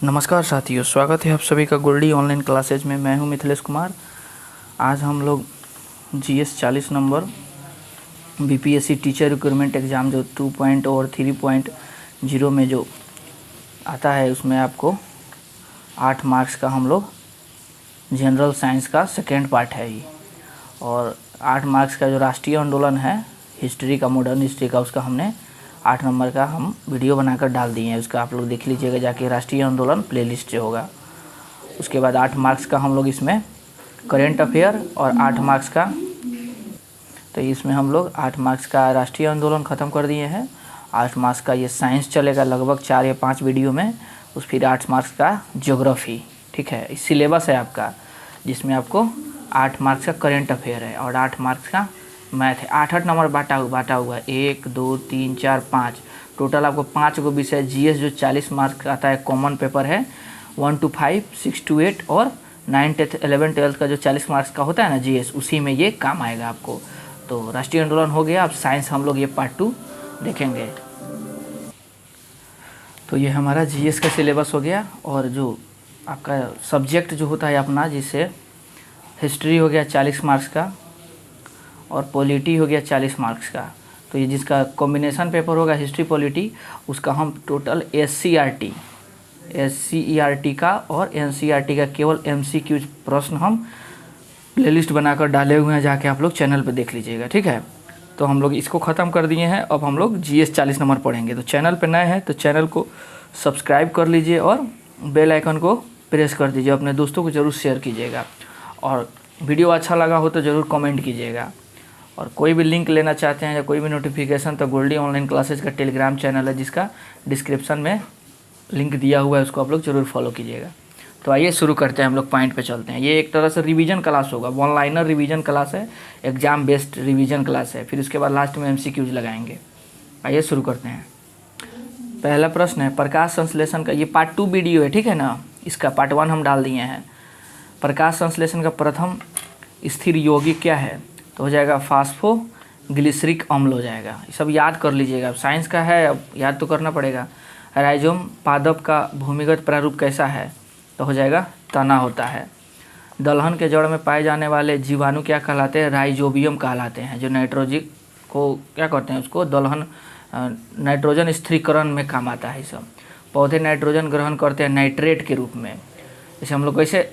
नमस्कार साथियों, स्वागत है आप सभी का गोल्डी ऑनलाइन क्लासेज में। मैं हूं मिथिलेश कुमार। आज हम लोग GS 40 number BPSC teacher recruitment exam जो 2 और 3.0 में जो आता है, उसमें आपको 8 मार्क्स का हम लोग जनरल साइंस का सेकेंड पार्ट है ये। और 8 मार्क्स का जो राष्ट्रीय आंदोलन है हिस्ट्री का, मॉडर्न हिस्ट्री का, उसका हमने 8 नंबर का हम वीडियो बनाकर डाल दिए हैं। उसका आप लोग देख लीजिएगा जाके, राष्ट्रीय आंदोलन प्लेलिस्ट जो होगा। उसके बाद 8 मार्क्स का हम लोग इसमें करेंट अफेयर और 8 मार्क्स का, तो इसमें हम लोग 8 मार्क्स का राष्ट्रीय आंदोलन ख़त्म कर दिए हैं। 8 मार्क्स का ये साइंस चलेगा लगभग 4 या 5 वीडियो में। उस फिर 8 मार्क्स का ज्योग्राफी, ठीक है, इस सिलेबस है आपका, जिसमें आपको 8 मार्क्स का करेंट अफेयर है और 8 मार्क्स का मैथ है। 8 नंबर बांटा हुआ है, 1 2 3 4 5, टोटल आपको 5 गो विषय। जीएस जो 40 मार्क्स का आता है, कॉमन पेपर है 1 to 5, 6 to 8 और 9, 10, 11, 12 का जो 40 मार्क्स का होता है ना जीएस, उसी में ये काम आएगा आपको। तो राष्ट्रीय आंदोलन हो गया। अब साइंस हम लोग ये पार्ट 2 देखेंगे। तो ये हमारा जीएस का सिलेबस हो गया। और जो आपका सब्जेक्ट जो होता है अपना, जिससे हिस्ट्री हो गया 40 मार्क्स का और पॉलिटी हो गया 40 मार्क्स का। तो ये जिसका कॉम्बिनेशन पेपर होगा हिस्ट्री पॉलिटी, उसका हम टोटल एससीईआरटी का और एनसीईआरटी का केवल एमसीक्यू प्रश्न हम प्लेलिस्ट बनाकर डाले हुए हैं, जाके आप लोग चैनल पे देख लीजिएगा, ठीक है। तो हम लोग इसको ख़त्म कर दिए हैं। अब हम लोग जीएस 40 नंबर पढ़ेंगे। तो चैनल पे नए हैं तो चैनल को सब्सक्राइब कर लीजिए और बेल आइकन को प्रेस कर दीजिए। अपने दोस्तों को ज़रूर शेयर कीजिएगा और वीडियो अच्छा लगा हो तो ज़रूर कमेंट कीजिएगा। और कोई भी लिंक लेना चाहते हैं या कोई भी नोटिफिकेशन, तो गोल्डी ऑनलाइन क्लासेज का टेलीग्राम चैनल है, जिसका डिस्क्रिप्शन में लिंक दिया हुआ है, उसको आप लोग ज़रूर फॉलो कीजिएगा। तो आइए शुरू करते हैं, हम लोग पॉइंट पे चलते हैं। ये एक तरह से रिवीजन क्लास होगा, वन लाइनर रिवीजन क्लास है, एग्जाम बेस्ड रिवीजन क्लास है। फिर उसके बाद लास्ट में एमसीक्यूज लगाएंगे। आइए शुरू करते हैं। पहला प्रश्न है प्रकाश संश्लेषण का। ये पार्ट 2 वीडियो है, ठीक है ना। इसका पार्ट 1 हम डाल दिए हैं। प्रकाश संश्लेषण का प्रथम स्थिर यौगिक क्या है? तो हो जाएगा फास्फोग्लिसरिक अम्ल हो जाएगा। ये सब याद कर लीजिएगा, साइंस का है, अब याद तो करना पड़ेगा। राइजोम पादप का भूमिगत प्रारूप कैसा है? तो हो जाएगा तना होता है। दलहन के जड़ में पाए जाने वाले जीवाणु क्या कहलाते हैं? राइजोबियम कहलाते हैं। जो नाइट्रोजन को क्या कहते हैं, उसको दलहन नाइट्रोजन स्थिरीकरण में काम आता है। सब पौधे नाइट्रोजन ग्रहण करते हैं नाइट्रेट के रूप में। जैसे हम लोग कैसे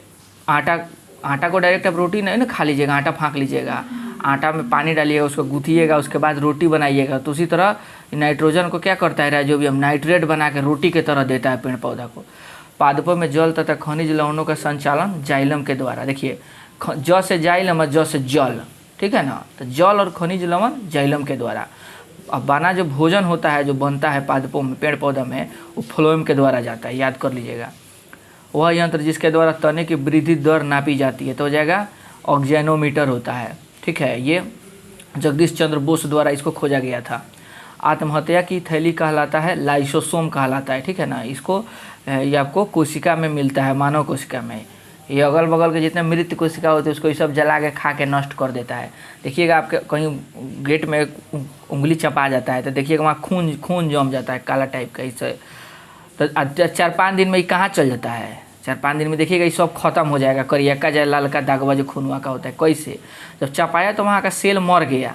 आटा को डायरेक्ट आप रोटी नहीं ना खा लीजिएगा, आटा फाँक लीजिएगा, आटा में पानी डालिएगा, उसको गूँथिएगा, उसके बाद रोटी बनाइएगा। तो उसी तरह नाइट्रोजन को क्या करता है राइजोबियम, नाइट्रेट बना के रोटी के तरह देता है पेड़ पौधा को। पादपों में जल तथा खनिज लवणों का संचालन जाइलम के द्वारा। देखिए, ज से जाइलम और ज से जल, ठीक है ना। तो जल और खनिज लवण जाइलम के द्वारा। अब बना जो भोजन होता है, जो बनता है पादपों में, पेड़ पौधा में, वो फ्लोएम के द्वारा जाता है, याद कर लीजिएगा। वह यंत्र जिसके द्वारा तने की वृद्धि दर नापी जाती है, तो हो जाएगा ऑक्जेनोमीटर होता है, ठीक है। ये जगदीश चंद्र बोस द्वारा इसको खोजा गया था। आत्महत्या की थैली कहलाता है लाइसोसोम कहलाता है, ठीक है ना। इसको ये आपको कोशिका में मिलता है, मानव कोशिका में। ये अगल बगल के जितने मृत कोशिका होते हैं उसको ये सब जला के खा के नष्ट कर देता है। देखिएगा आपके कहीं गेट में उंगली चपा जाता है तो देखिएगा वहाँ खून जम जाता है काला टाइप का। इससे तो 4-5 दिन में ये कहाँ चल जाता है? 4-5 दिन में देखिएगा ये सब खत्म हो जाएगा, करियक्का जाए लाल का दागवा जो खूनवा का होता है। कैसे? जब चपाया तो वहाँ का सेल मर गया,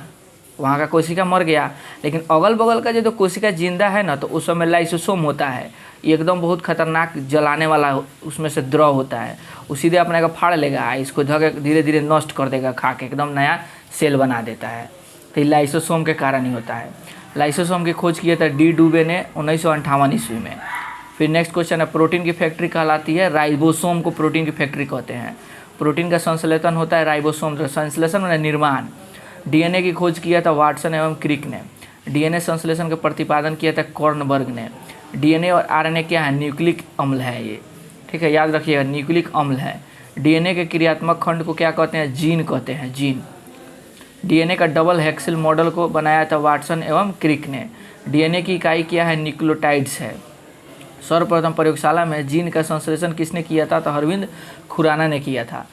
वहाँ का कोशिका मर गया, लेकिन अगल बगल का जो कोशिका जिंदा है ना, तो उस समय लाइसोसोम होता है। ये एकदम बहुत खतरनाक जलाने वाला उसमें से द्रव होता है। वो सीधे अपने का फाड़ लेगा, इसको धीरे धीरे नष्ट कर देगा, खा के एकदम नया सेल बना देता है। तो ये लाइसोसोम के कारण ही होता है। लाइसोसोम की खोज किया था डी डुबे ने 1958 ईस्वी में। फिर नेक्स्ट क्वेश्चन है, प्रोटीन की फैक्ट्री कहलाती है राइबोसोम को प्रोटीन की फैक्ट्री कहते हैं। प्रोटीन का संश्लेषण होता है राइबोसोम, संश्लेषण मतलब निर्माण। डीएनए की खोज किया था वाटसन एवं क्रिक ने। डीएनए संश्लेषण का प्रतिपादन किया था कॉर्नबर्ग ने। डीएनए और आरएनए क्या है? न्यूक्लिक अम्ल है ये, ठीक है, याद रखिएगा, न्यूक्लिक अम्ल है। डीएनए के क्रियात्मक खंड को क्या कहते हैं? जीन कहते हैं, जीन। डीएनए का डबल हेक्सेल मॉडल को बनाया था वाटसन एवं क्रिक ने। डीएनए की इकाई क्या है? न्यूक्लियोटाइड्स है। सर्वप्रथम प्रयोगशाला में जीन का संश्लेषण किसने किया था? तो अरविंद खुराना ने किया था।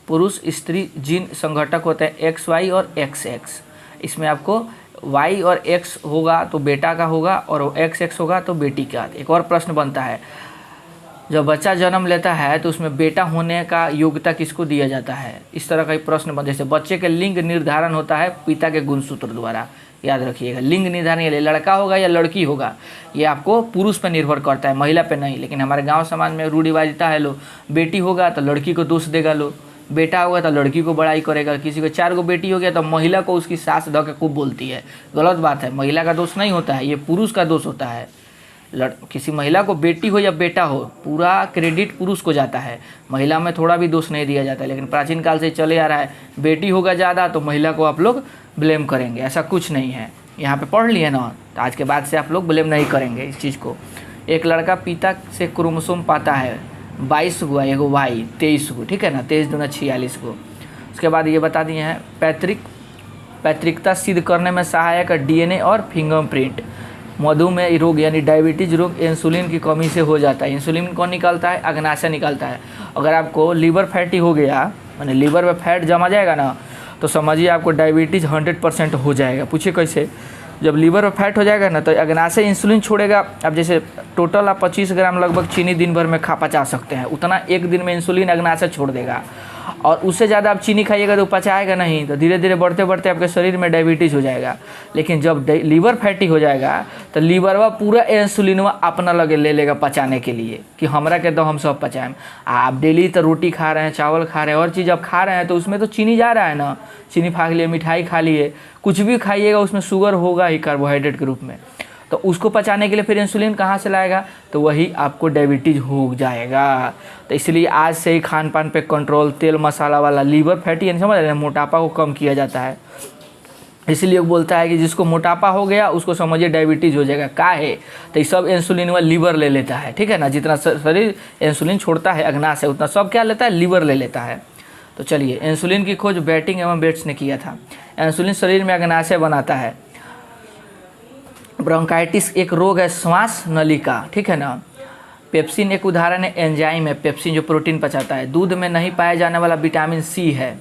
पुरुष स्त्री जीन संघटक होते हैं XY और XX। इसमें आपको Y और X होगा तो बेटा का होगा और XX होगा तो बेटी का। एक और प्रश्न बनता है, जब बच्चा जन्म लेता है तो उसमें बेटा होने का योग्यता किसको दिया जाता है? इस तरह का एक प्रश्न बन, जैसे बच्चे के लिंग निर्धारण होता है पिता के गुणसूत्र द्वारा। याद रखिएगा, लिंग निर्धारण ये लड़का होगा या लड़की होगा ये आपको पुरुष पर निर्भर करता है, महिला पे नहीं। लेकिन हमारे गांव समाज में रूढ़िवादिता है, लो बेटी होगा तो लड़की को दोष देगा, लो बेटा होगा तो लड़की को बड़ाई करेगा। किसी को 4 गो बेटी हो गया तो महिला को उसकी सास धो के खूब बोलती है। गलत बात है, महिला का दोष नहीं होता है, ये पुरुष का दोष होता है। किसी महिला को बेटी हो या बेटा हो पूरा क्रेडिट पुरुष को जाता है, महिला में थोड़ा भी दोष नहीं दिया जाता है। लेकिन प्राचीन काल से चले आ रहा है, बेटी होगा ज़्यादा तो महिला को आप लोग ब्लेम करेंगे, ऐसा कुछ नहीं है। यहाँ पे पढ़ लिए ना, तो आज के बाद से आप लोग ब्लेम नहीं करेंगे इस चीज़ को। एक लड़का पिता से क्रोमोसोम पाता है 22 गो, एगो वाई 23 गो, ठीक है ना, 23 दूना 46 गो। उसके बाद ये बता दिए हैं पैतृकता सिद्ध करने में सहायक DNA और फिंगरप्रिंट। मधुमेह रोग यानी डायबिटीज रोग इंसुलिन की कमी से हो जाता है। इंसुलिन कौन निकालता है? अग्नाशय निकालता है। अगर आपको लीवर फैटी हो गया, यानी लीवर में फैट जमा जाएगा ना, तो समझिए आपको डायबिटीज़ 100% हो जाएगा। पूछिए कैसे? जब लीवर में फैट हो जाएगा ना तो अग्नाशय इंसुलिन छोड़ेगा। अब जैसे टोटल आप 25 ग्राम लगभग चीनी दिन भर में पचा सकते हैं, उतना एक दिन में इंसुलिन अग्नाशय छोड़ देगा। और उससे ज़्यादा आप चीनी खाइएगा तो पचाएगा नहीं, तो धीरे धीरे बढ़ते बढ़ते आपके शरीर में डायबिटीज़ हो जाएगा। लेकिन जब लीवर फैटी हो जाएगा तो लीवरवा पूरा इंसुलिनवा अपना लगे ले लेगा पचाने के लिए, कि हमरा के तो हम सब पचाएं। आप डेली तो रोटी खा रहे हैं, चावल खा रहे हैं, और चीज़ आप खा रहे हैं तो उसमें तो चीनी जा रहा है ना। चीनी खा लिए, मिठाई खा लिए, कुछ भी खाइएगा उसमें शुगर होगा ही कार्बोहाइड्रेट के रूप में। तो उसको पचाने के लिए फिर इंसुलिन कहाँ से लाएगा? तो वही आपको डायबिटीज़ हो जाएगा। तो इसलिए आज से ही खान पान पे कंट्रोल, तेल मसाला वाला, लीवर फैटी यानी समझ रहे हैं, मोटापा को कम किया जाता है। इसलिए बोलता है कि जिसको मोटापा हो गया उसको समझिए डायबिटीज़ हो जाएगा। का है? तो ये सब इंसुलिन व लीवर ले लेता है, ठीक है ना। जितना शरीर इंसुलिन छोड़ता है अग्नाशय, उतना सब क्या लेता है? लीवर ले लेता है। तो चलिए, इंसुलिन की खोज बैटिंग एवं बेट्स ने किया था। इंसुलिन शरीर में अग्नाशय बनाता है। ब्रोंकाइटिस एक रोग है श्वास नली का, ठीक है ना। पेप्सिन एक उदाहरण है, एंजाइम है पेप्सिन जो प्रोटीन पचाता है। दूध में नहीं पाया जाने वाला विटामिन सी है।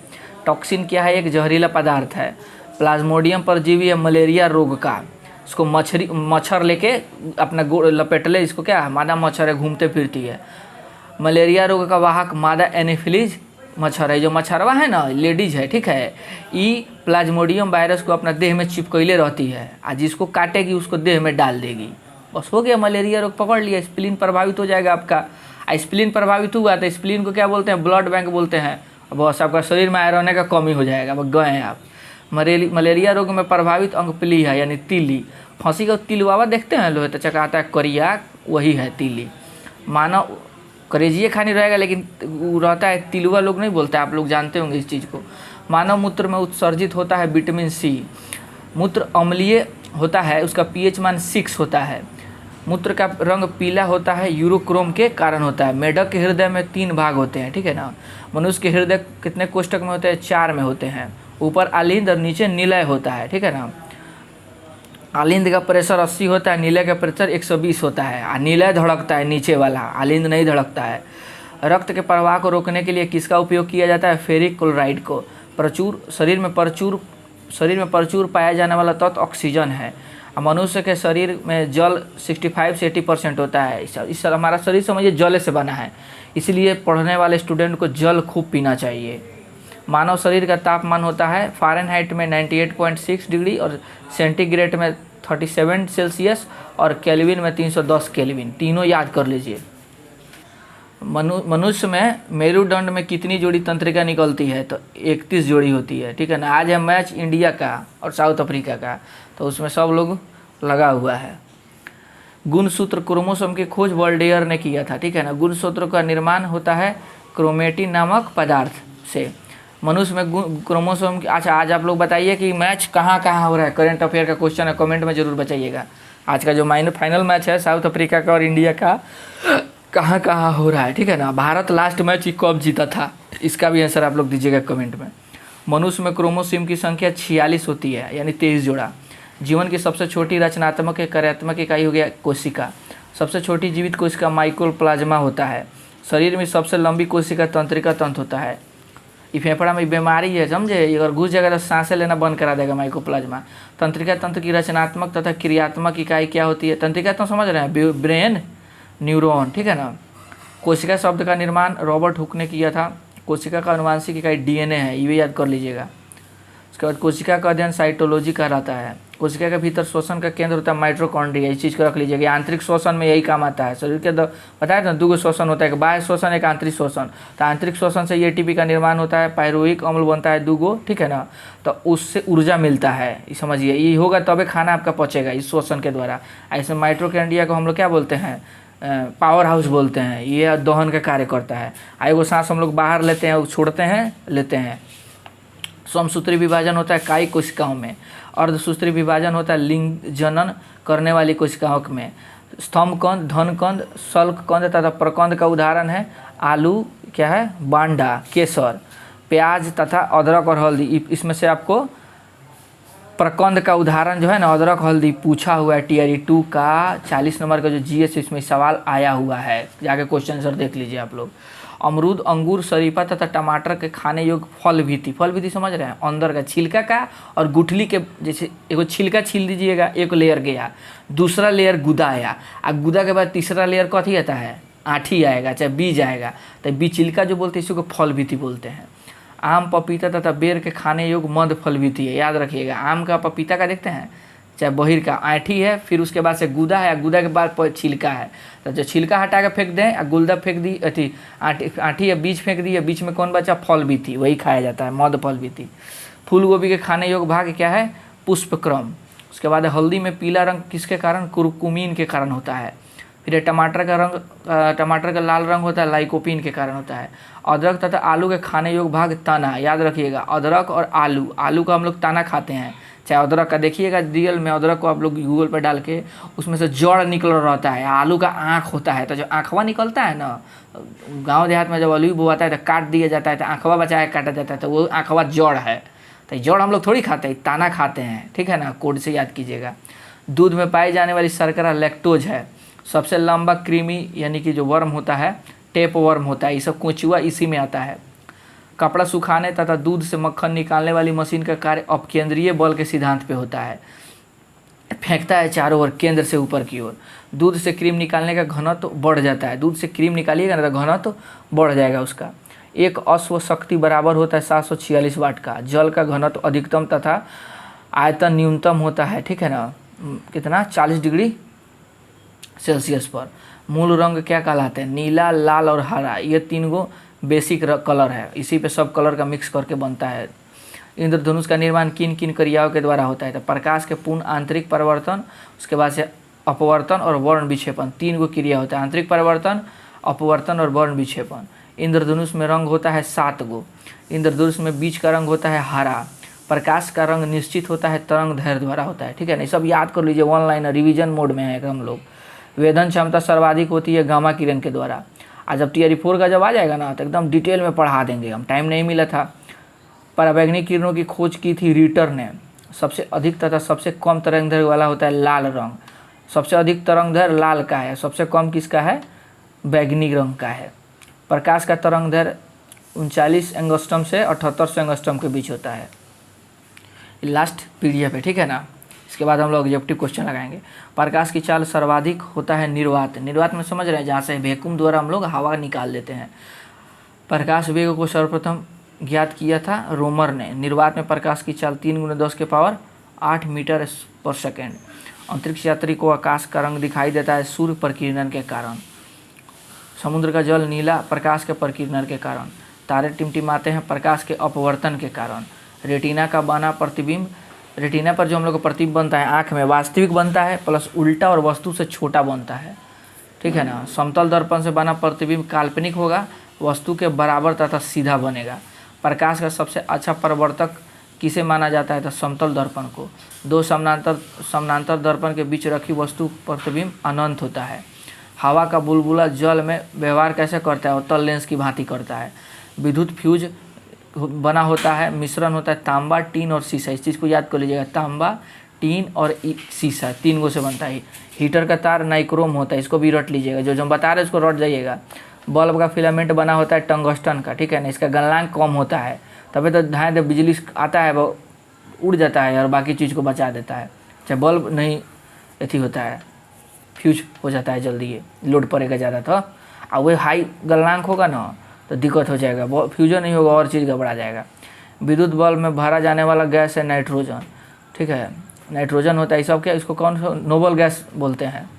टॉक्सिन क्या है? एक जहरीला पदार्थ है। प्लाज्मोडियम परजीवी है मलेरिया रोग का। इसको मच्छर लेके अपना लपेट ले, इसको क्या है? मादा मच्छर है, घूमते फिरती है। मलेरिया रोग का वाहक मादा एनोफिलीज मच्छर है। जो मच्छरवा है ना, लेडीज है, ठीक है, ये प्लाज्मोडियम वायरस को अपना देह में चिपकैले रहती है, आज जिसको काटेगी उसको देह में डाल देगी, बस हो गया मलेरिया रोग पकड़ लिया। स्प्लीन प्रभावित हो जाएगा आपका। स्प्लीन प्रभावित हुआ तो स्प्लीन को क्या बोलते हैं? ब्लड बैंक बोलते हैं। बस आपका शरीर में आयरन का कमी हो जाएगा, अब गए हैं आप। मलेरिया रोग में प्रभावित अंग पिली है, यानी तीली। फांसी का तिलवावा देखते हैं लोहे तो चकाता है करिया, वही है तीली। मानव करेजिए खानी रहेगा, लेकिन वो रहता है तिलवा, लोग नहीं बोलते, आप लोग जानते होंगे इस चीज़ को। मानव मूत्र में उत्सर्जित होता है विटामिन सी। मूत्र अम्लीय होता है, उसका पीएच मान 6 होता है। मूत्र का रंग पीला होता है, यूरोक्रोम के कारण होता है। मेढक के हृदय में 3 भाग होते हैं, ठीक है ना। मनुष्य के हृदय कितने कोष्ठक में होते हैं? 4 में होते हैं। ऊपर आलिंद और नीचे निलय होता है, ठीक है ना। आलिंद का प्रेशर 80 होता है, निलय का प्रेशर 120 होता है। और निलय धड़कता है नीचे वाला, आलिंद नहीं धड़कता है। रक्त के प्रवाह को रोकने के लिए किसका उपयोग किया जाता है? फेरिक क्लोराइड को। शरीर में प्रचुर पाया जाने वाला तत्व ऑक्सीजन है। मनुष्य के शरीर में जल 65 से 80% होता है। इस हमारा शरीर समझिए जल से बना है, इसलिए पढ़ने वाले स्टूडेंट को जल खूब पीना चाहिए। मानव शरीर का तापमान होता है फ़ारेनहाइट में 98.6 डिग्री और सेंटीग्रेड में 37 सेल्सियस और केल्विन में 310 केल्विन। तीनों याद कर लीजिए। मनुष्य में मेरुदंड में कितनी जोड़ी तंत्रिका निकलती है? तो 31 जोड़ी होती है, ठीक है ना। आज है मैच इंडिया का और साउथ अफ्रीका का, तो उसमें सब लोग लगा हुआ है। गुणसूत्र क्रोमोसोम की खोज वर्ल्डेयर ने किया था, ठीक है ना। गुणसूत्र का निर्माण होता है क्रोमेटिन नामक पदार्थ से। मनुष्य में क्रोमोसोम की, अच्छा आज आप लोग बताइए कि मैच कहाँ कहाँ हो रहा है। करंट अफेयर का क्वेश्चन है, कमेंट में जरूर बताइएगा। आज का जो फाइनल मैच है साउथ अफ्रीका का और इंडिया का, कहाँ कहाँ हो रहा है, ठीक है ना। भारत लास्ट मैच कब जीता था, इसका भी आंसर आप लोग दीजिएगा कमेंट में। मनुष्य में क्रोमोसोम की संख्या 46 होती है, यानी 23 जोड़ा। जीवन की सबसे छोटी रचनात्मक या कार्यात्मक इकाई हो गया कोशिका। सबसे छोटी जीवित कोशिका माइकोप्लाज्मा होता है। शरीर में सबसे लंबी कोशिका तंत्रिका तंत्र होता है। ये फेफड़ा में बीमारी है, समझे, अगर घुस जाएगा तो सांसें लेना बंद करा देगा माइकोप्लाज्मा। तंत्रिका तंत्र की रचनात्मक तथा क्रियात्मक इकाई क्या होती है? तंत्रिका तंत्र समझ रहे हैं, ब्रेन, न्यूरॉन, ठीक है ना। कोशिका शब्द का निर्माण रॉबर्ट हुक ने किया था। कोशिका का आनुवांशिक इकाई डीएनए है, ये याद कर लीजिएगा। उसके बाद कोशिका का अध्ययन साइटोलॉजी कहलाता है। कोशिका के भीतर श्वसन का केंद्र होता है माइटोकॉन्ड्रिया, इस चीज़ को रख लीजिएगा। आंतरिक श्वसन में यही काम आता है। शरीर के बताया था 2 श्वसन होता है, एक बाह्य श्वसन एक आंतरिक श्वसन। तो आंतरिक श्वसन से एटीपी का निर्माण होता है, पायरुविक अम्ल बनता है 2, ठीक है ना। तो उससे ऊर्जा मिलता है, समझिए ये होगा तबे खाना आपका पचेगा इस श्वसन के द्वारा। ऐसे माइटोकॉन्ड्रिया को हम लोग क्या बोलते हैं, पावर हाउस बोलते हैं। ये दहन का कार्य करता है। एगो सांस हम लोग बाहर लेते हैं, छोड़ते हैं, लेते हैं। समसूत्री विभाजन होता है कायिक कोशिकाओं में। अर्धसूत्री विभाजन होता है लिंग जनन करने वाली कोशिकाओं में। स्तंभ कंद, धन कंद, शल्क कंद तथा प्रकंद का उदाहरण है आलू, क्या है, बांडा, केसर, प्याज तथा अदरक और हल्दी। इसमें से आपको प्रकंद का उदाहरण जो है ना, अदरक हल्दी पूछा हुआ है टीआरई 2 का 40 नंबर का जो जीएस इसमें सवाल आया हुआ है, जाके क्वेश्चन आंसर देख लीजिए आप लोग। अमरूद, अंगूर, शरीफा तथा टमाटर के खाने योग्य फल भी थी। फल भी थी समझ रहे हैं, अंदर का छिलका का और गुठली के, जैसे एगो छिलका छील दीजिएगा, एक लेयर गया, दूसरा लेयर गुदा आया, और गुदा के बाद तीसरा लेयर कथी आता है, आठी आएगा, चाहे बीज आएगा। तो बीज छिलका जो बोलते हैं इसी को फल भी थी बोलते हैं। आम, पपीता तथा बेर के खाने योग्य मध्य फल भी थी है, याद रखिएगा। आम का, पपीता का देखते हैं, चाहे बहिर का आठी है, फिर उसके बाद से गुदा है, गुदा के बाद छिलका है। तो जो छिलका हटा के फेंक दें और गुदा फेंक दी, अथी आठी या बीज फेंक दी, या बीच में कौन बचा, फल भी थी, वही खाया जाता है, मध्य फल भी थी। फूल गोभी के खाने योग्य भाग क्या है, पुष्पक्रम। उसके बाद हल्दी में पीला रंग किसके कारण, कुरकुमीन के कारण होता है। फिर टमाटर का रंग, टमाटर का लाल रंग होता है लाइकोपीन के कारण होता है। अदरक तथा आलू के खाने योग्य भाग तना, याद रखिएगा। अदरक और आलू, आलू का हम लोग तना खाते हैं, चाहे अदरक का देखिएगा रियल में, अदरक को आप लोग गूगल पर डाल के उसमें से जड़ निकल रहता है। आलू का आँख होता है, तो जो आँखवा निकलता है ना, गांव देहात में जब आलू बोआता है तो काट दिया जाता है, तो आँखवा बचा के काटा जाता है, तो वो आँखवा जड़ है। तो जड़ हम लोग थोड़ी खाते हैं, ताना खाते हैं, ठीक है ना, कोड से याद कीजिएगा। दूध में पाई जाने वाली शर्करा लैक्टोज है। सबसे लंबा कृमि यानी कि जो वर्म होता है, टेप वर्म होता है, ये सब कोचुआ इसी में आता है। कपड़ा सुखाने तथा दूध से मक्खन निकालने वाली मशीन का कार्य अपकेंद्रीय बल के सिद्धांत पे होता है, फेंकता है चारों ओर केंद्र से ऊपर की ओर। दूध से क्रीम निकालने का घनत्व बढ़ जाता है, दूध से क्रीम निकालिएगा ना तो घनत्व बढ़ जाएगा उसका। एक अश्व शक्ति बराबर होता है 746 वाट का। जल का घनत्व अधिकतम तथा आयतन न्यूनतम होता है, ठीक है ना, कितना, 40 डिग्री सेल्सियस पर। मूल रंग क्या कहलाते हैं, नीला, लाल और हरा, ये 3 गो बेसिक कलर है, इसी पे सब कलर का मिक्स करके बनता है। इंद्रधनुष का निर्माण किन किन क्रियाओं के द्वारा होता है, तो प्रकाश के पूर्ण आंतरिक परिवर्तन, उसके बाद से अपवर्तन और वर्ण विक्षेपण, 3 गो क्रिया होता है, आंतरिक परिवर्तन, अपवर्तन और वर्ण विक्षेपण। इंद्रधनुष में रंग होता है 7 गो। इंद्रधनुष में बीच का रंग होता है हरा। प्रकाश का रंग निश्चित होता है तरंग दैर्घ्य द्वारा होता है, ठीक है ना, सब याद कर लीजिए, ऑनलाइन रिविजन मोड में है हम लोग। वेदन क्षमता सर्वाधिक होती है गामा किरण के द्वारा। आज जब टीआरई 4 का जब आ जाएगा ना तो एकदम डिटेल में पढ़ा देंगे हम, टाइम नहीं मिला था। पराबैंगनी किरणों की खोज की थी रिटर ने। सबसे अधिक तथा सबसे कम तरंग दैर्घ्य वाला होता है लाल रंग। सबसे अधिक तरंग दैर्घ्य लाल का है, सबसे कम किसका है, बैगनी रंग का है। प्रकाश का तरंग दैर्घ्य 39 एंगस्ट्रम से 78 एंगस्ट्रम के बीच होता है। लास्ट पीडीएफ है, ठीक है ना। इसके बाद हम लोग ऑब्जेक्टिव क्वेश्चन लगाएंगे। प्रकाश की चाल सर्वाधिक होता है निर्वात। निर्वात में समझ रहे हैं, जहाँ से वैक्यूम द्वारा हम लोग हवा निकाल देते हैं। प्रकाश वेग को सर्वप्रथम ज्ञात किया था रोमर ने। निर्वात में प्रकाश की चाल 3 × 10 के पावर 8 मीटर पर सेकेंड। अंतरिक्ष यात्री को आकाश का रंग दिखाई देता है सूर्य प्रकिरण के कारण। समुद्र का जल नीला प्रकाश के प्रकिरण के कारण। तारे टिमटिमाते हैं प्रकाश के अपवर्तन के कारण। रेटिना का बना प्रतिबिंब, रेटिना पर जो हम लोग का प्रतिबिंब बनता है आँख में, वास्तविक बनता है प्लस उल्टा और वस्तु से छोटा बनता है, ठीक है ना। समतल दर्पण से बना प्रतिबिंब काल्पनिक होगा, वस्तु के बराबर तथा सीधा बनेगा। प्रकाश का सबसे अच्छा प्रवर्तक किसे माना जाता है, तो समतल दर्पण को। 2 समानांतर दर्पण के बीच रखी वस्तु प्रतिबिंब अनंत होता है। हवा का बुलबुला जल में व्यवहार कैसे करता है, उत्तल लेंस की भांति करता है। विद्युत फ्यूज बना होता है, मिश्रण होता है तांबा, टीन और शीशा। इस चीज़ को याद कर लीजिएगा, तांबा, टीन और शीशा 3 गो से बनता है। हीटर का तार नाइक्रोम होता है, इसको भी रट लीजिएगा, जो बता रहे हैं उसको रट जाइएगा। बल्ब का फिलामेंट बना होता है टंगस्टन का, ठीक है ना, इसका गलनांक कम होता है, तभी तो धाए जब बिजली आता है वो उड़ जाता है और बाकी चीज़ को बचा देता है। चाहे बल्ब नहीं अथी होता है, फ्यूज हो जाता है जल्दी, ये लोड पड़ेगा ज़्यादा। तो और वही हाई गलनांक होगा ना तो दिक्कत हो जाएगा, फ्यूजन नहीं होगा और चीज़ घबरा जाएगा। विद्युत बल्ब में भरा जाने वाला गैस है नाइट्रोजन, ठीक है, नाइट्रोजन होता है। सब क्या इसको कौन सा नोबल गैस बोलते हैं,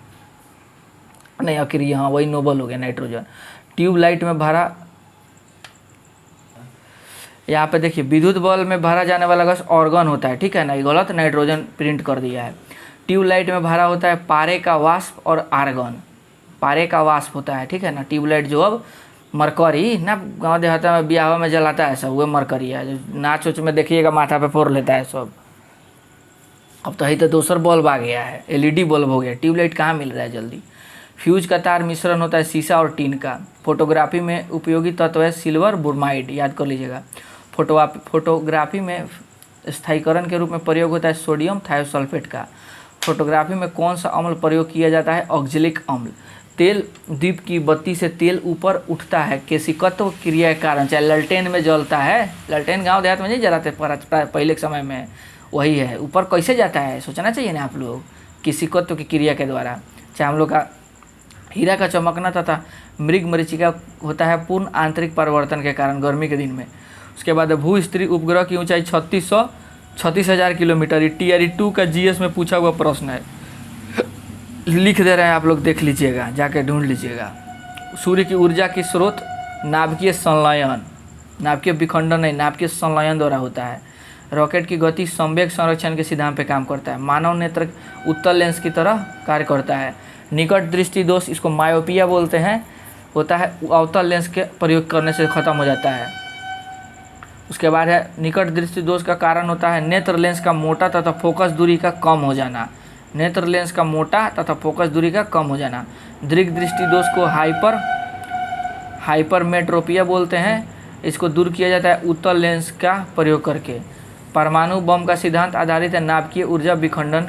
नहीं आखिर हाँ वही नोबल हो गया नाइट्रोजन। ट्यूबलाइट में भरा, यहाँ पे देखिए विद्युत बल्ब में भरा जाने वाला गैस ऑर्गन होता है, ठीक है ना, ये गलत नाइट्रोजन प्रिंट कर दिया है। ट्यूबलाइट में भरा होता है पारे का वाष्प और आर्गन, पारे का वाष्प होता है, ठीक है ना। ट्यूबलाइट जो अब मरकरी ना गाँव देहात में ब्याह में जलाता है सब, वह मरकरी है जो नाच उच में देखिएगा माथा पे फोड़ लेता है सब। अब तो ही तो दूसर बल्ब आ गया है, एलईडी बल्ब हो गया, ट्यूबलाइट कहाँ मिल रहा है जल्दी। फ्यूज का तार मिश्रण होता है शीशा और टीन का। फोटोग्राफी में उपयोगी तत्व है सिल्वर ब्रोमाइड, याद कर लीजिएगा। फोटोग्राफी में स्थायीकरण के रूप में प्रयोग होता है सोडियम थायोसल्फेट का। फोटोग्राफी में कौन सा अम्ल प्रयोग किया जाता है, ऑक्जेलिक अम्ल। तेल दीप की बत्ती से तेल ऊपर उठता है केशिकत्व क्रिया के कारण, चाहे ललटेन में जलता है, ललटेन गांव देहात में नहीं जलाते पहले के समय में, वही है, ऊपर कैसे जाता है सोचना चाहिए ना आप लोग, केशिकत्व की क्रिया के द्वारा। चाहे हम लोग का हीरा का चमकना तथा मृग मरीचिका होता है पूर्ण आंतरिक परिवर्तन के कारण गर्मी के दिन में। उसके बाद भू स्त्री उपग्रह की ऊंचाई 36,000 किलोमीटर, TRE 2 का GS में पूछा हुआ प्रश्न है, लिख दे रहे हैं आप लोग, देख लीजिएगा, जाके ढूंढ लीजिएगा। सूर्य की ऊर्जा की स्रोत नाभिकीय संलयन, नाभिकीय विखंडन नहीं, नाभिकीय संलयन द्वारा होता है। रॉकेट की गति संवेग संरक्षण के सिद्धांत पे काम करता है। मानव नेत्र उत्तल लेंस की तरह कार्य करता है। निकट दृष्टि दोष, इसको मायोपिया बोलते हैं, होता है अवतल लेंस के प्रयोग करने से ख़त्म हो जाता है। उसके बाद है निकट दृष्टि दोष का कारण होता है नेत्र लेंस का मोटा तथा फोकस दूरी का कम हो जाना, नेत्र लेंस का मोटा तथा फोकस दूरी का कम हो जाना। दीर्घ दृष्टि दोष को हाइपरमेट्रोपिया बोलते हैं, इसको दूर किया जाता है उत्तल लेंस का प्रयोग करके। परमाणु बम का सिद्धांत आधारित है नाभिकीय ऊर्जा विखंडन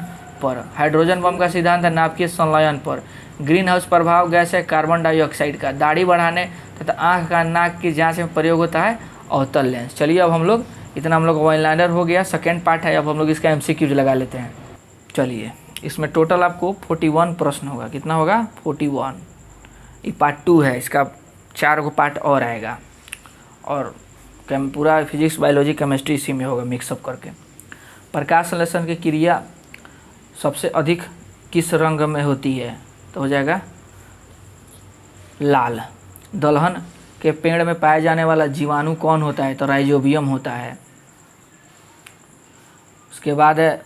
पर। हाइड्रोजन बम का सिद्धांत है नाभिकीय संलयन पर। ग्रीन हाउस प्रभाव गैस है कार्बन डाइऑक्साइड का। दाढ़ी बढ़ाने तथा आँख का नाक की जाँच में प्रयोग होता है अवतल लेंस। चलिए अब हम लोग इतना हम लोग वन लाइनर हो गया, सेकेंड पार्ट है, अब हम लोग इसका MCQ लगा लेते हैं। चलिए इसमें टोटल आपको 41 प्रश्न होगा, कितना होगा 41। ये पार्ट 2 है, इसका 4 को पार्ट और आएगा, और पूरा फिजिक्स बायोलॉजी केमिस्ट्री इसी में होगा मिक्सअप करके। प्रकाश संश्लेषण की क्रिया सबसे अधिक किस रंग में होती है, तो हो जाएगा लाल। दलहन के पेड़ में पाया जाने वाला जीवाणु कौन होता है, तो राइजोबियम होता है। उसके बाद है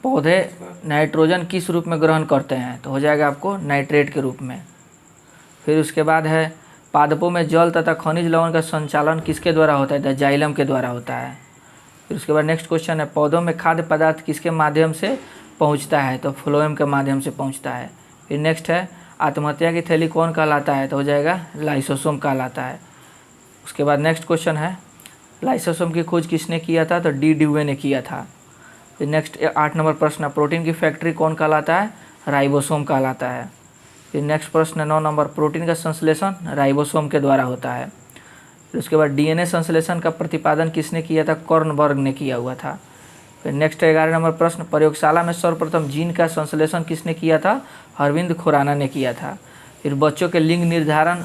पौधे नाइट्रोजन किस रूप में ग्रहण करते हैं, तो हो जाएगा आपको नाइट्रेट के रूप में। फिर उसके बाद है पादपों में जल तथा खनिज लवण का संचालन किसके द्वारा होता है, तो जाइलम के द्वारा होता है। फिर उसके बाद नेक्स्ट क्वेश्चन है पौधों में खाद्य पदार्थ किसके माध्यम से पहुंचता है, तो फ्लोएम के माध्यम से पहुंचता है। फिर नेक्स्ट है आत्महत्या की थैली कौन कहलाता है, तो हो जाएगा लाइसोसोम कहलाता है। उसके बाद नेक्स्ट क्वेश्चन है लाइसोसोम की खोज किसने किया था, तो डी ड्यूवे ने किया था। फिर नेक्स्ट 8 नंबर प्रश्न प्रोटीन की फैक्ट्री कौन कहलाता है, राइबोसोम कहलाता है। फिर नेक्स्ट प्रश्न 9 नंबर प्रोटीन का संश्लेषण राइबोसोम के द्वारा होता है। फिर उसके बाद DNA संश्लेषण का प्रतिपादन किसने किया था, कॉर्नबर्ग ने किया हुआ था। फिर नेक्स्ट 11 नंबर प्रश्न प्रयोगशाला में सर्वप्रथम जीन का संश्लेषण किसने किया था, अरविंद खुराना ने किया था। फिर बच्चों के लिंग निर्धारण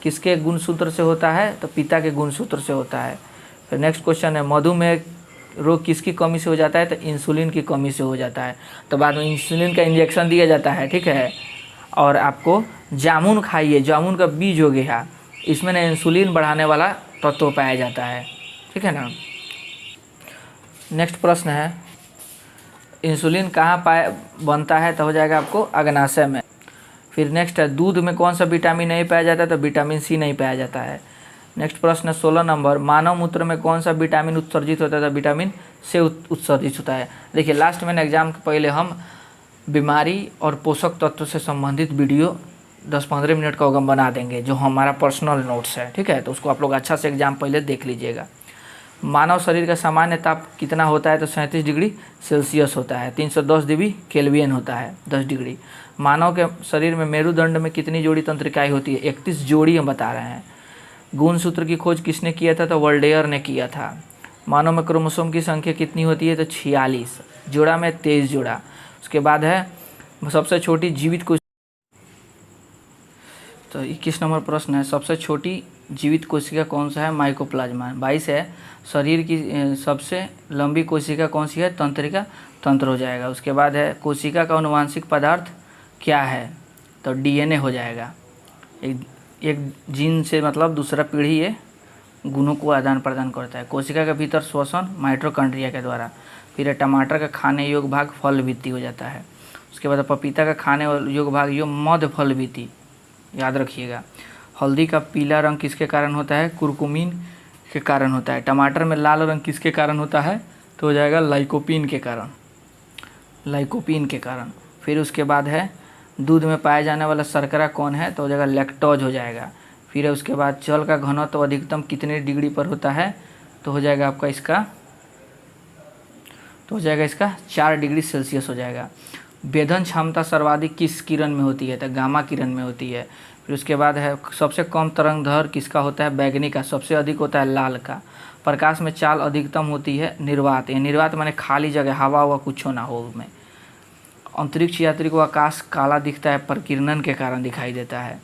किसके गुणसूत्र से होता है, तो पिता के गुणसूत्र से होता है। फिर नेक्स्ट क्वेश्चन है मधुमेह रोग किसकी कमी से हो जाता है, तो इंसुलिन की कमी से हो जाता है, तो बाद में इंसुलिन का इंजेक्शन दिया जाता है, ठीक है। और आपको जामुन खाइए, जामुन का बीज हो गया, इसमें ना इंसुलिन बढ़ाने वाला तत्व पाया जाता है, ठीक है ना। नेक्स्ट प्रश्न है इंसुलिन कहाँ बनता है, तो हो जाएगा आपको अग्नाशय में। फिर नेक्स्ट है दूध में कौन सा विटामिन नहीं पाया जाता है, तो विटामिन C नहीं पाया जाता है। नेक्स्ट प्रश्न 16 नंबर मानव मूत्र में कौन सा विटामिन उत्सर्जित होता है, तो विटामिन C उत्सर्जित होता है। देखिए लास्ट में एग्जाम के पहले हम बीमारी और पोषक तत्व से संबंधित वीडियो 10-15 मिनट का होगा बना देंगे, जो हमारा पर्सनल नोट्स है, ठीक है, तो उसको आप लोग अच्छा से एग्जाम पहले देख लीजिएगा। मानव शरीर का सामान्य ताप कितना होता है, तो 37 डिग्री सेल्सियस होता है, 310 डिग्री केल्विन होता है, 10 डिग्री। मानव के शरीर में मेरुदंड में कितनी जोड़ी तंत्रिकाएं होती है, 31 जोड़ी हम बता रहे हैं। गुणसूत्र की खोज किसने किया था, तो वोल्डेयर ने किया था। मानव में क्रोमोसोम की संख्या कितनी होती है, तो 46, जोड़ा में 23 जोड़ा। उसके बाद है सबसे छोटी जीवित कोशिका, तो 21 नंबर प्रश्न है, सबसे छोटी जीवित कोशिका कौन सा है? माइकोप्लाज्मा। 22 है, शरीर की सबसे लंबी कोशिका कौन सी है? तंत्रिका तंत्र हो जाएगा। उसके बाद है, कोशिका का अनुवांशिक पदार्थ क्या है? तो डीएनए हो जाएगा। एक जीन से मतलब दूसरा पीढ़ी ये गुणों को आदान प्रदान करता है। कोशिका के भीतर श्वसन माइटोकॉन्ड्रिया के द्वारा। फिर टमाटर का खाने योग्य भाग फल भित्ति हो जाता है। उसके बाद पपीता का खाने योग्य भाग यो मध्य फल भित्ति, याद रखिएगा। हल्दी का पीला रंग किसके कारण होता है? कुरकुमिन के कारण होता है। टमाटर में लाल रंग किसके कारण होता है? तो हो जाएगा लाइकोपीन के कारण, लाइकोपीन के कारण। फिर उसके बाद है, दूध में पाया जाने वाला शर्करा कौन है? तो हो जाएगा लैक्टोज हो जाएगा। फिर है उसके बाद, जल का घनत्व तो अधिकतम कितने डिग्री पर होता है? तो हो जाएगा आपका इसका, तो हो जाएगा इसका 4 डिग्री सेल्सियस हो जाएगा। वेधन क्षमता सर्वाधिक किस किरण में होती है? तो गामा किरण में होती है। फिर उसके बाद है, सबसे कम तरंगधर किसका होता है? बैगनी का। सबसे अधिक होता है लाल का। प्रकाश में चाल अधिकतम होती है निर्वात। ये निर्वात माने खाली जगह, हवा हुआ कुछ ना हो उसमें। अंतरिक्ष यात्री को आकाश काला दिखता है, प्रकीर्णन के कारण दिखाई देता है।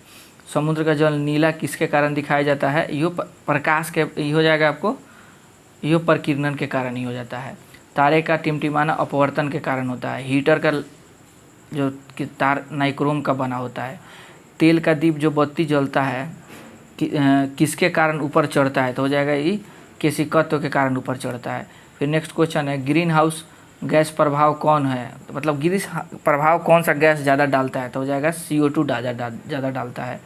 समुद्र का जल नीला किसके कारण दिखाया जाता है? यो प्रकाश के, ये हो जाएगा आपको, यो प्रकीर्णन के कारण ही हो जाता है। तारे का टिमटिमाना अपवर्तन के कारण होता है। हीटर का जो कि तार नाइक्रोम का बना होता है। तेल का दीप जो बत्ती जलता है किसके कारण ऊपर चढ़ता है? तो हो जाएगा ये केशिकत्व के कारण ऊपर चढ़ता है। फिर नेक्स्ट क्वेश्चन है, ग्रीन हाउस गैस प्रभाव कौन है? तो मतलब ग्रीन प्रभाव कौन सा गैस ज़्यादा डालता है? तो हो जाएगा CO2 ज़्यादा डालता है।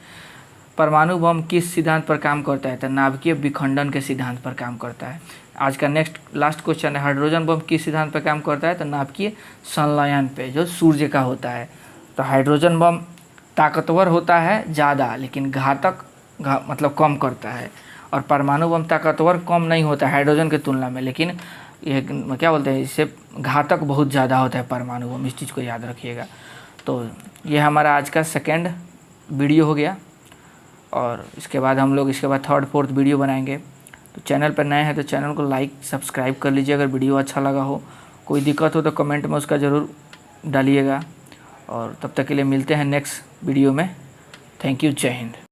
परमाणु बम किस सिद्धांत पर काम करता है? तो नाभिकीय विखंडन के सिद्धांत पर काम करता है। आज का नेक्स्ट लास्ट क्वेश्चन है, हाइड्रोजन बम किस सिद्धांत पर काम करता है? तो नाभिकीय संलयन पे, जो सूर्य का होता है। तो हाइड्रोजन बम ताकतवर होता है ज़्यादा, लेकिन घातक मतलब कम करता है। और परमाणु बम ताकतवर कम नहीं होता है हाइड्रोजन की तुलना में, लेकिन ये क्या बोलते हैं, इससे घातक बहुत ज़्यादा होता है परमाणु बम। इस चीज़ को याद रखिएगा। तो ये हमारा आज का सेकेंड वीडियो हो गया, और इसके बाद हम लोग इसके बाद थर्ड फोर्थ वीडियो बनाएंगे। तो चैनल पर नए हैं तो चैनल को लाइक सब्सक्राइब कर लीजिए। अगर वीडियो अच्छा लगा हो, कोई दिक्कत हो तो कमेंट में उसका ज़रूर डालिएगा। और तब तक के लिए मिलते हैं नेक्स्ट वीडियो में। थैंक यू, जय हिंद।